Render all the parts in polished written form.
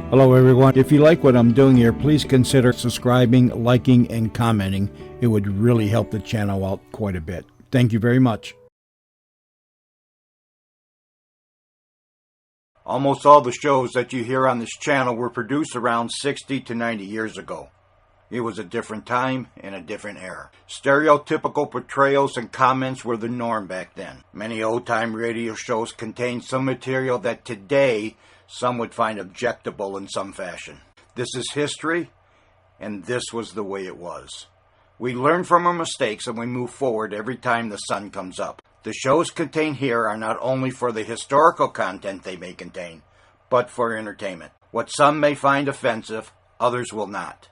Hello everyone. If you like what I'm doing here, please consider subscribing, liking, and commenting. It would really help the channel out quite a bit. Thank you very much. Almost all the shows that you hear on this channel were produced around 60 to 90 years ago. It was a different time and a different era. Stereotypical portrayals and comments were the norm back then. Many old-time radio shows contained some material that today some would find objectable in some fashion. This is history, and this was the way it was. We learn from our mistakes and we move forward every time the sun comes up. The shows contained here are not only for the historical content they may contain, but for entertainment. What some may find offensive, others will not.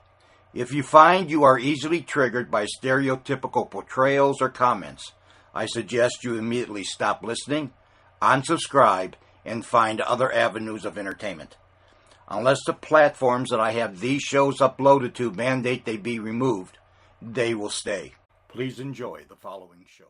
If you find you are easily triggered by stereotypical portrayals or comments, I suggest you immediately stop listening, unsubscribe, and find other avenues of entertainment. Unless the platforms that I have these shows uploaded to mandate they be removed, they will stay. Please enjoy the following show.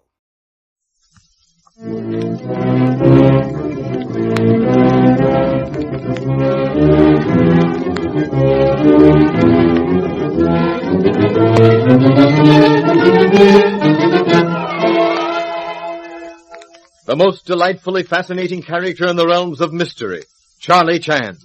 The most delightfully fascinating character in the realms of mystery, Charlie Chan.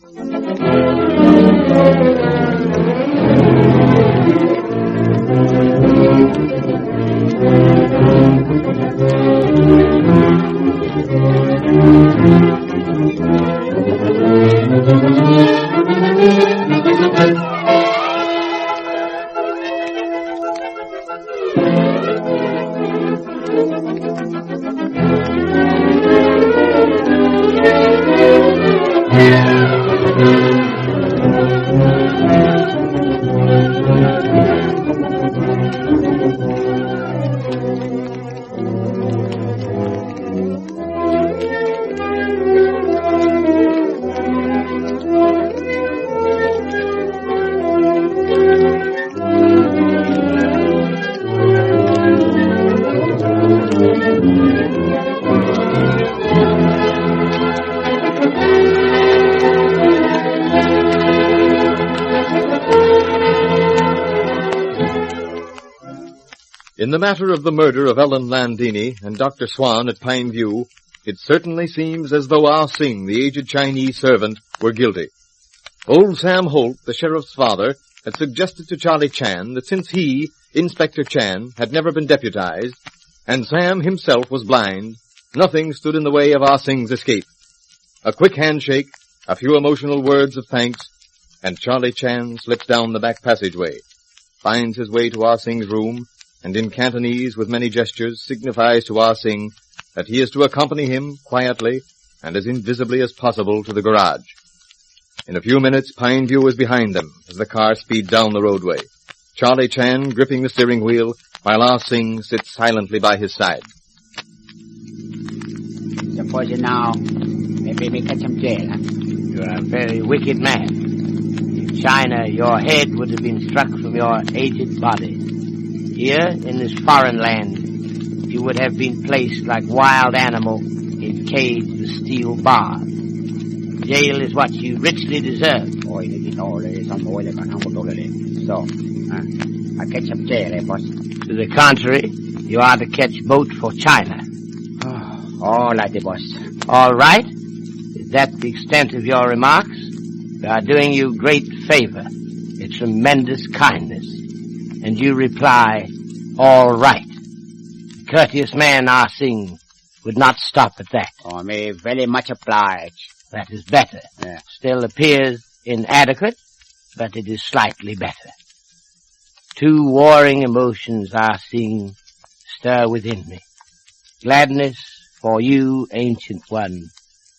In the matter of the murder of Ellen Landini and Dr. Swan at Pine View, it certainly seems as though Ah Sing, the aged Chinese servant, were guilty. Old Sam Holt, the sheriff's father, had suggested to Charlie Chan that since he, Inspector Chan, had never been deputized, and Sam himself was blind, nothing stood in the way of Ah Sing's escape. A quick handshake, a few emotional words of thanks, and Charlie Chan slips down the back passageway, finds his way to Ah Sing's room, and in Cantonese, with many gestures, signifies to Ah Sing that he is to accompany him quietly and as invisibly as possible to the garage. In a few minutes, Pine View is behind them as the car speeds down the roadway, Charlie Chan gripping the steering wheel while Ah Sing sits silently by his side. Suppose now, maybe we catch him jail, huh? You are a very wicked man. In China, your head would have been struck from your aged body. Here, in this foreign land, you would have been placed like wild animal in caged with steel bars. Jail is what you richly deserve. So, I catch him jail, boss? To the contrary, you are to catch boat for China. All right, boss. All right? Is that the extent of your remarks? We are doing you great favor, a tremendous kindness. And you reply, all right. The courteous man, Ah Sing, would not stop at that. Oh, me very much obliged. That is better. Yeah. Still appears inadequate, but it is slightly better. Two warring emotions, Ah Sing, stir within me. Gladness for you, ancient one,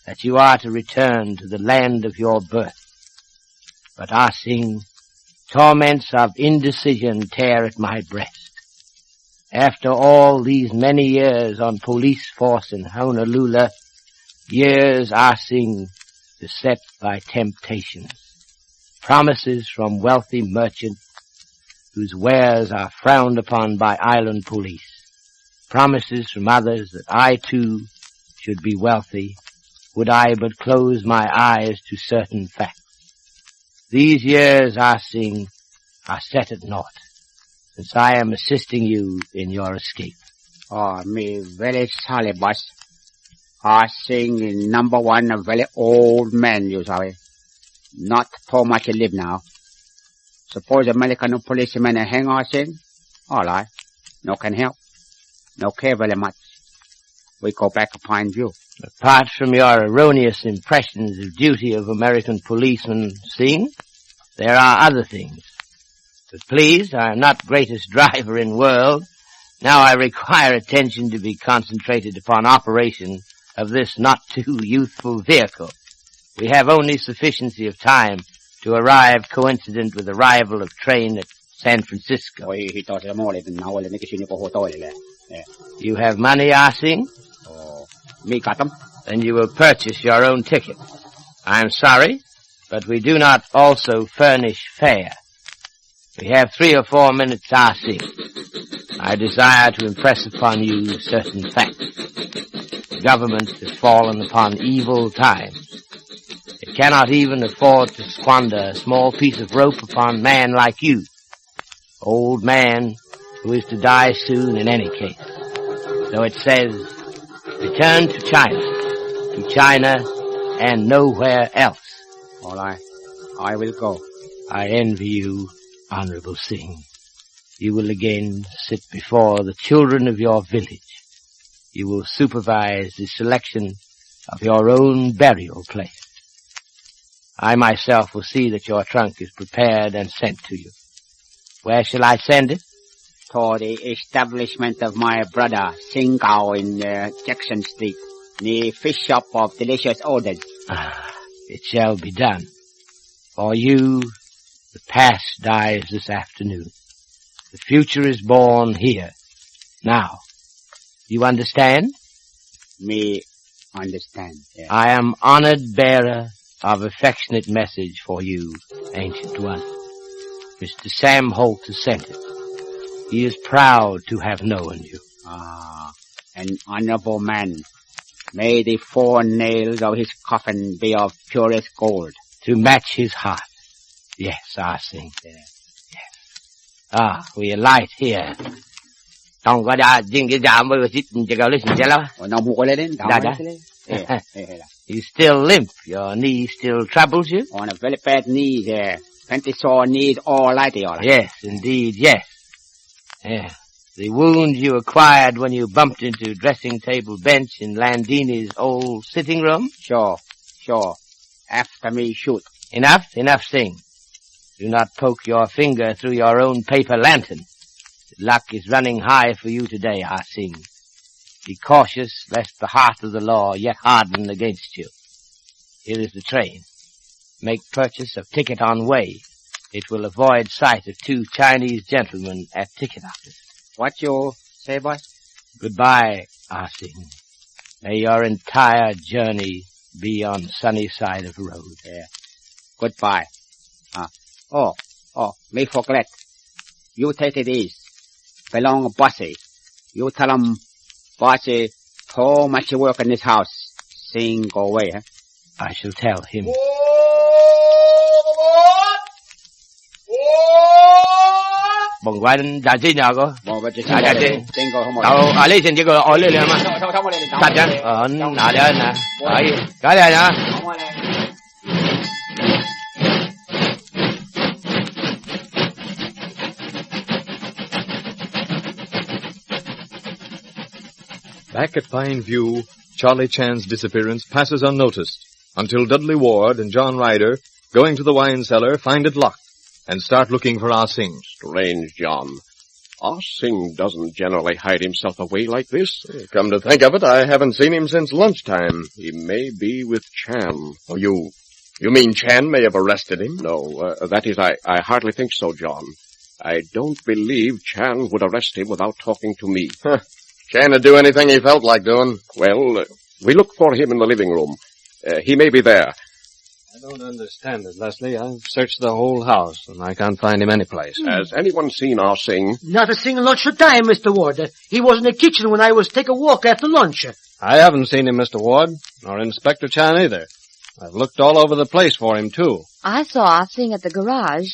that you are to return to the land of your birth. But Ah Sing, torments of indecision tear at my breast. After all these many years on police force in Honolulu, years Ah Sing beset by temptations, promises from wealthy merchants whose wares are frowned upon by island police, promises from others that I too should be wealthy, would I but close my eyes to certain facts. These years, Ah Sing, are set at naught, since I am assisting you in your escape. Oh, me very sorry, boss. I sing number one, a very old man, you sorry. Not too much to live now. Suppose American policemen hang us in? All right. No can help. No care very much. We go back to Pine View. Apart from your erroneous impressions of duty of American policemen, Sing, there are other things. But please, I am not greatest driver in world. Now I require attention to be concentrated upon operation of this not too youthful vehicle. We have only sufficiency of time to arrive coincident with arrival of train at San Francisco. You have money, Ah Sing? Me got them. Then you will purchase your own ticket. I am sorry, but we do not also furnish fare. We have 3 or 4 minutes, Ah Sing. I desire to impress upon you certain facts. The government has fallen upon evil times. It cannot even afford to squander a small piece of rope upon man like you, old man who is to die soon in any case. So it says, return to China and nowhere else. All right. I will go. I envy you, Honorable Singh. You will again sit before the children of your village. You will supervise the selection of your own burial place. I myself will see that your trunk is prepared and sent to you. Where shall I send it? To the establishment of my brother, Sing Gao in Jackson Street, the fish shop of delicious odors. It shall be done. For you, the past dies this afternoon. The future is born here, now. You understand? Me understand. Yeah. I am honored bearer of affectionate message for you, ancient one. Mr. Sam Holt has sent it. He is proud to have known you. An honorable man. May the 4 nails of his coffin be of purest gold. To match his heart. Yes, I think. Yes. We alight here. Không có đa, riêng cái đám với cái chỉ có lấy xin lắm. Nó mua cái lên, You still limp. Your knee still troubles you? On a very bad knee there. Plenty sore knees all right. Yes, indeed, yes. Yeah. The wound you acquired when you bumped into dressing table bench in Landini's old sitting room? Sure. After me shoot. Enough, Sing. Do not poke your finger through your own paper lantern. The luck is running high for you today, Ah Sing. Be cautious lest the heart of the law yet harden against you. Here is the train. Make purchase of ticket on way. It will avoid sight of 2 Chinese gentlemen at ticket office. What you say, boss? Goodbye, Ah Sing. May your entire journey be on sunny side of the road. Yeah. Goodbye. Me forget. You take it easy. Belong bossy. You tell him, bossy, too much work in this house. Sing go away, huh? I shall tell him. Bông quay đến đại chi nào cô? Đại chi. Ở lấy xin chứ cô, ở lấy liền mà. Thật chứ? Nà đây nè. Cái đây nè. Back at Pine View, Charlie Chan's disappearance passes unnoticed until Dudley Ward and John Ryder, going to the wine cellar, find it locked and start looking for Ah Sing. Strange, John. Ah Sing doesn't generally hide himself away like this. Come to think of it, I haven't seen him since lunchtime. He may be with Chan. Oh, you mean Chan may have arrested him? No, that is, I hardly think so, John. I don't believe Chan would arrest him without talking to me. Chan would do anything he felt like doing. Well, we look for him in the living room. He may be there. I don't understand it, Leslie. I've searched the whole house, and I can't find him anyplace. Has anyone seen Ah Sing? Not a single lunch time, Mr. Ward. He was in the kitchen when I was take a walk after lunch. I haven't seen him, Mr. Ward, nor Inspector Chan either. I've looked all over the place for him, too. I saw Ah Sing at the garage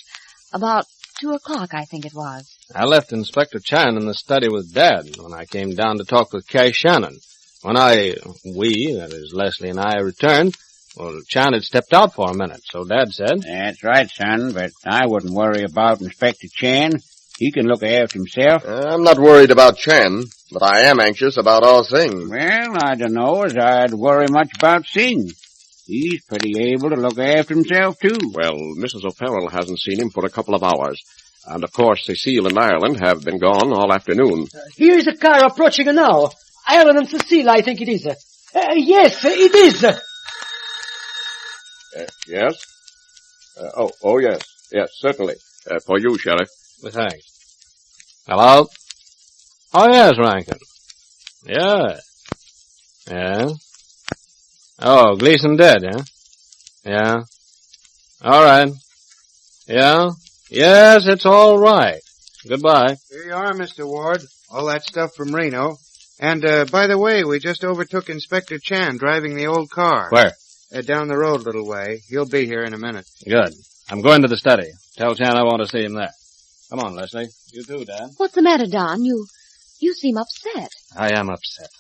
about 2 o'clock, I think it was. I left Inspector Chan in the study with Dad when I came down to talk with Kay Shannon. When that is Leslie and I, returned, well, Chan had stepped out for a minute, so Dad said. That's right, son, but I wouldn't worry about Inspector Chan. He can look after himself. I'm not worried about Chan, but I am anxious about Ah Sing. Well, I don't know as I'd worry much about Sing. He's pretty able to look after himself, too. Well, Mrs. O'Farrell hasn't seen him for a couple of hours. And, of course, Cecile and Ireland have been gone all afternoon. Here is a car approaching now. Ireland and Cecile, I think it is. Yes, it is. Yes? Yes. Yes, certainly. For you, Sheriff. Well, thanks. Hello? Oh, yes, Rankin. Yeah. Yeah? Oh, Gleason dead, huh? Yeah. All right. Yeah? Yes, it's all right. Goodbye. Here you are, Mr. Ward. All that stuff from Reno. And, by the way, we just overtook Inspector Chan driving the old car. Where? Down the road a little way. He'll be here in a minute. Good. I'm going to the study. Tell Chan I want to see him there. Come on, Leslie. You too, Dad. What's the matter, Don? You seem upset. I am upset.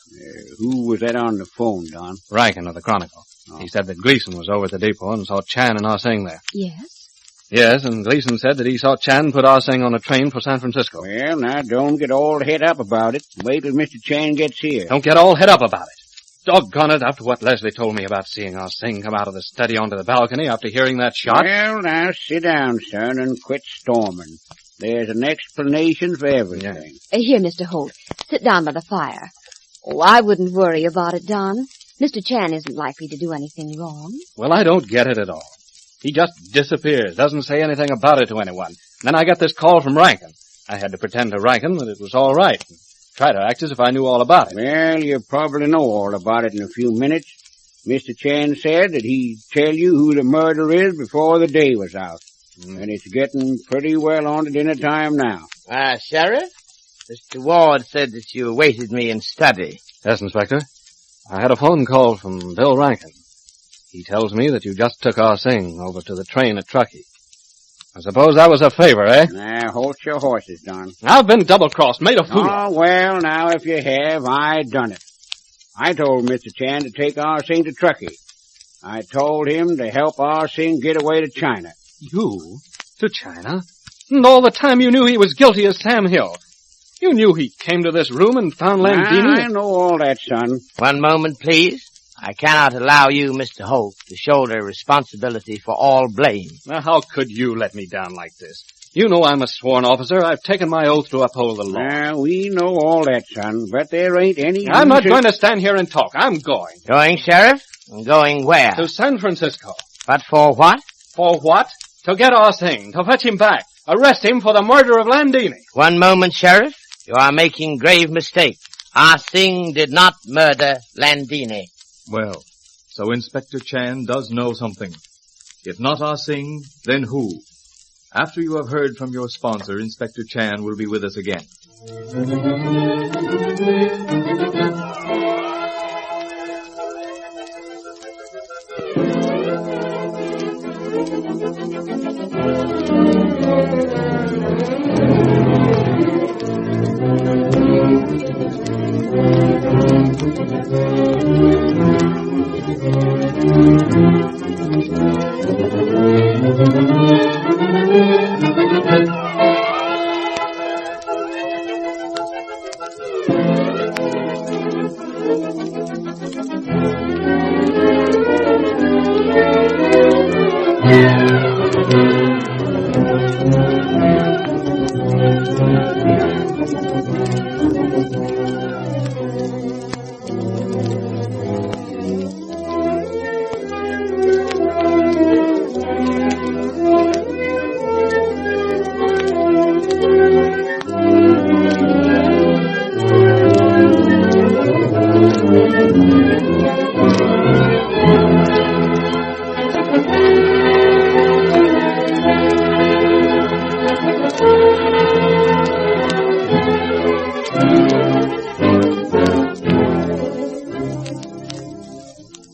Who was that on the phone, Don? Rankin of the Chronicle. Oh. He said that Gleason was over at the depot and saw Chan and Ah Sing there. Yes? Yes, and Gleason said that he saw Chan put Ah Sing on a train for San Francisco. Well, now, don't get all het up about it. Wait till Mr. Chan gets here. Don't get all het up about it. Doggone it, after what Leslie told me about seeing Ah Sing come out of the study onto the balcony after hearing that shot. Well, now, sit down, son, and quit storming. There's an explanation for everything. Here, Mr. Holt. Sit down by the fire. Oh, I wouldn't worry about it, Don. Mr. Chan isn't likely to do anything wrong. Well, I don't get it at all. He just disappears, doesn't say anything about it to anyone. Then I get this call from Rankin. I had to pretend to Rankin that it was all right, and try to act as if I knew all about it. Well, you probably know all about it in a few minutes. Mr. Chan said that he'd tell you who the murderer is before the day was out. And it's getting pretty well on to dinner time now. Sheriff? Mr. Ward said that you awaited me in study. Yes, Inspector. I had a phone call from Bill Rankin. He tells me that you just took Ah Sing over to the train at Truckee. I suppose that was a favor, eh? Now, hold your horses, Don. I've been double-crossed, made a fool. Oh, well, now, if you have, I done it. I told Mr. Chan to take Ah Sing to Truckee. I told him to help Ah Sing get away to China. You? To China? And all the time you knew he was guilty as Sam Hill. You knew he came to this room and found Landini. I know all that, son. One moment, please. I cannot allow you, Mr. Holt, to shoulder responsibility for all blame. Now, how could you let me down like this? You know I'm a sworn officer. I've taken my oath to uphold the law. Well, we know all that, son, but there ain't any... I'm not going to stand here and talk. I'm going. Going, Sheriff? And going where? To San Francisco. But for what? For what? To get Ah Sing, to fetch him back, arrest him for the murder of Landini. One moment, Sheriff. You are making grave mistake. Ah Sing did not murder Landini. Well, so Inspector Chan does know something. If not Ah Sing, then who? After you have heard from your sponsor, Inspector Chan will be with us again.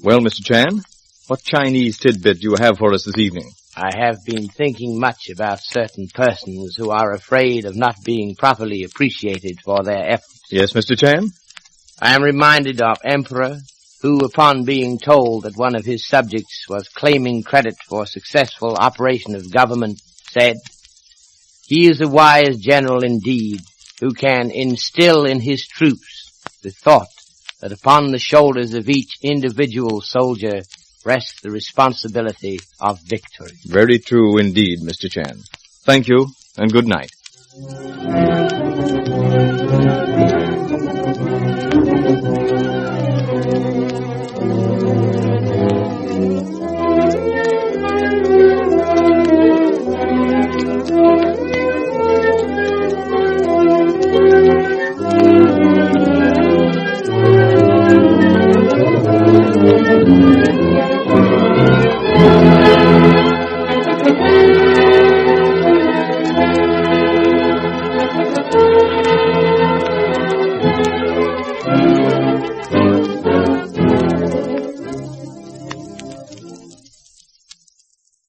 Well, Mr. Chan, What Chinese tidbit do you have for us this evening? I have been thinking much about certain persons who are afraid of not being properly appreciated for their efforts. Yes, Mr. Chan? I am reminded of Emperor, who, upon being told that one of his subjects was claiming credit for successful operation of government, said, "He is a wise general indeed, who can instill in his troops the thought that upon the shoulders of each individual soldier rests the responsibility of victory." Very true indeed, Mr. Chan. Thank you, and good night.